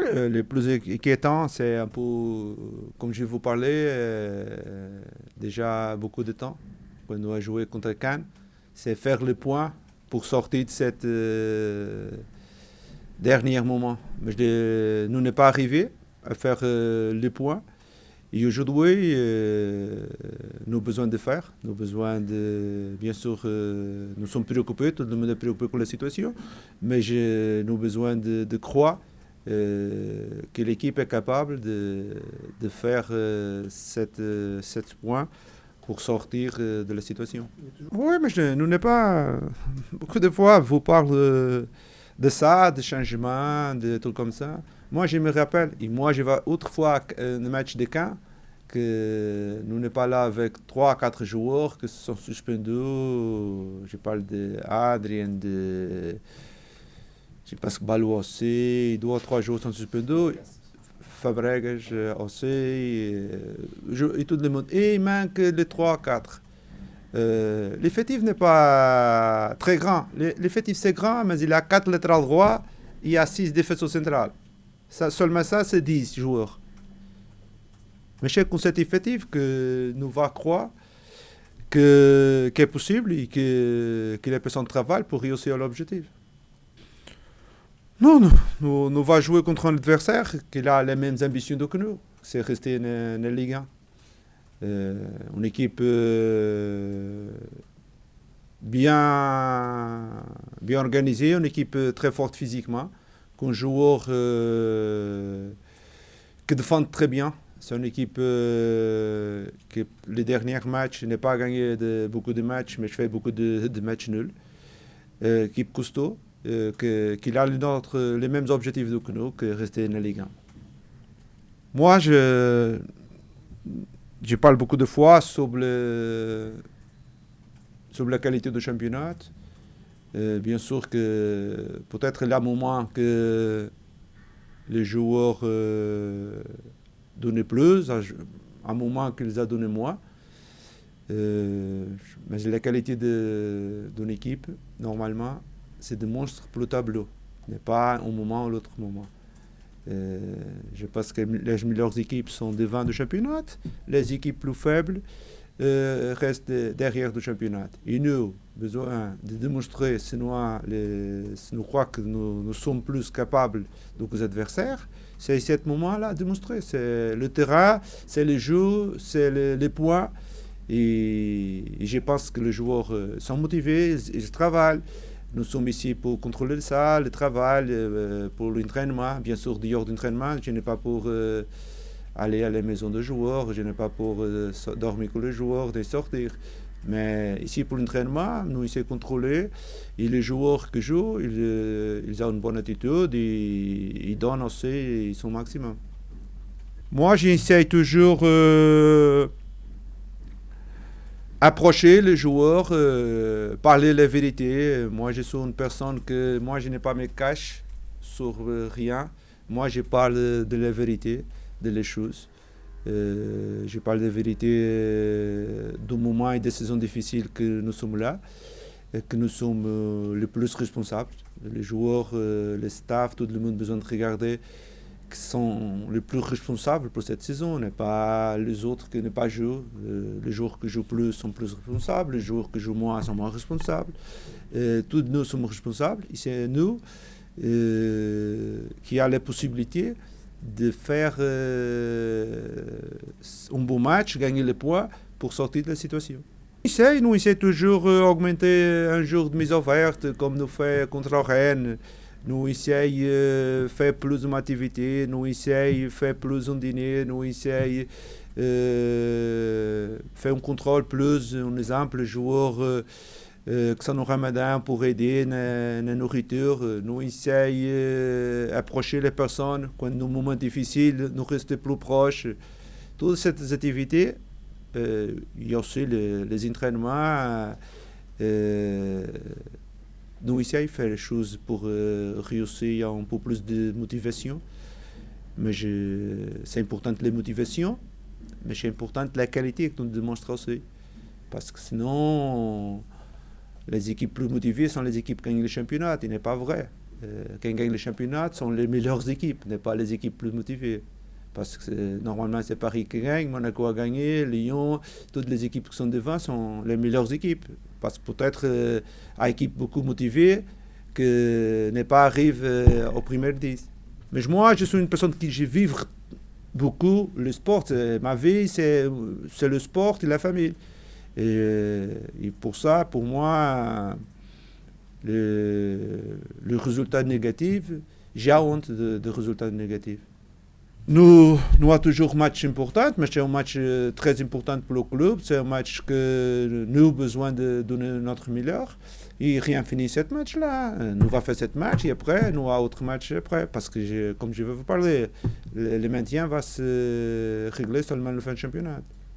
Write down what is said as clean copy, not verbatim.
Ouais, le plus inquiétant, c'est un peu, comme je vous parlais, déjà beaucoup de temps, quand on a joué contre Cannes, c'est faire le point pour sortir de cette dernier moment. Mais nous n'est pas arrivé à faire le point. Et aujourd'hui, nous avons besoin de faire, nous avons besoin de, bien sûr, nous sommes préoccupés, tout le monde est préoccupé pour la situation, mais nous avons besoin de croire que l'équipe est capable de faire cette point pour sortir de la situation. Oui, mais nous n'est pas... Beaucoup de fois, vous parlez de ça, de changement, de trucs comme ça. Moi, je me rappelle, et moi, je vais autrefois un match de camp, que nous n'est pas là avec 3 à 4 joueurs qui sont suspendus. Je parle d'Adrien, je pense que Balou aussi, 2 ou 3 joueurs sont suspendus. Fabregas aussi, et tout le monde. Et il manque les 3 à 4. L'effectif n'est pas très grand. L'effectif c'est grand, mais il y a 4 latérales droits, il y a 6 défenseurs centrales. Seulement ça, c'est 10 joueurs. Mais c'est avec cet effectif que nous va croire que est possible et qu'il a besoin de travail pour réussir l'objectif. Non, non, nous va jouer contre un adversaire qui a les mêmes ambitions que nous. C'est rester dans la Ligue 1. Une équipe bien organisée, une équipe très forte physiquement, un joueur qui défend très bien. C'est une équipe qui, les derniers matchs, n'a pas gagné beaucoup de matchs, mais je fais beaucoup de matchs nuls. Équipe costaud, qui a les mêmes objectifs que nous, que rester dans la Ligue 1. Moi, je parle beaucoup de fois sur la qualité du championnat. Bien sûr que peut-être là, moment que les joueurs donnaient plus, à un moment qu'ils ont donné moins. Mais la qualité d'une équipe, normalement, c'est des monstres pour le tableau, mais pas un moment ou l'autre moment. Je pense que les meilleures équipes sont devant du championnat, les équipes plus faibles restent derrière du championnat. Et nous avons besoin de démontrer si nous croyons que nous sommes plus capables que les adversaires. C'est à ce moment-là démontrer. C'est le terrain, c'est les jeux, c'est les points. Et je pense que les joueurs sont motivés, ils travaillent. Nous sommes ici pour contrôler ça, le travail, pour l'entraînement. Bien sûr, dehors d'entraînement, je n'ai pas pour aller à la maison des joueurs, je n'ai pas pour dormir avec les joueurs, de sortir. Mais ici, pour l'entraînement, nous essayons de contrôler. Et les joueurs qui jouent, ils ont une bonne attitude et ils donnent aussi son maximum. Moi, j'essaie toujours approcher les joueurs, parler la vérité. Moi, je suis une personne que moi, je n'ai pas mes caches sur rien. Moi, je parle de la vérité, de les choses. Je parle de la vérité du moment et des saisons difficiles que nous sommes là, et que nous sommes les plus responsables. Les joueurs, le staff, tout le monde a besoin de regarder qui sont les plus responsables pour cette saison, n'est pas les autres qui ne pas jouent. Les joueurs qui jouent plus sont plus responsables, les joueurs qui jouent moins sont moins responsables. Tous nous sommes responsables et c'est nous qui avons la possibilité de faire un bon match, gagner les points pour sortir de la situation. Nous essayons toujours d'augmenter un jour de mise en verte comme nous faisons contre la Rennes. Nous essayons de faire plus d'activités, nous essayons de faire plus de dîner, nous essayons de faire un contrôle plus, un exemple, les joueurs qui sont au Ramadan pour aider dans la nourriture. Nous essayons d'approcher les personnes quand dans un moment difficile, nous rester plus proches. Toutes ces activités, il y a aussi les entraînements. Nous essayons de faire les choses pour réussir un peu plus de motivation. Mais c'est important les motivations, mais c'est important la qualité que nous démontrons aussi. Parce que sinon, les équipes plus motivées sont les équipes qui gagnent le championnat. Ce n'est pas vrai. Qui gagne le championnat sont les meilleures équipes, n'est pas les équipes plus motivées. Parce que normalement, c'est Paris qui gagne, Monaco a gagné, Lyon, toutes les équipes qui sont devant sont les meilleures équipes. Parce que peut-être une équipe beaucoup motivée que n'est pas arrive au premier 10. Mais moi, je suis une personne qui je vivre beaucoup le sport. Ma vie, c'est le sport et la famille. Et pour ça, pour moi, le résultat négatif, j'ai honte de résultats négatifs. Nous avons toujours un match important, mais c'est un match très important pour le club. C'est un match que nous avons besoin de donner notre meilleur. Et rien fini ce match-là. Nous allons faire ce match et après, nous avons autre match après. Parce que, comme je vais vous parler, le maintien va se régler seulement le fin de championnat.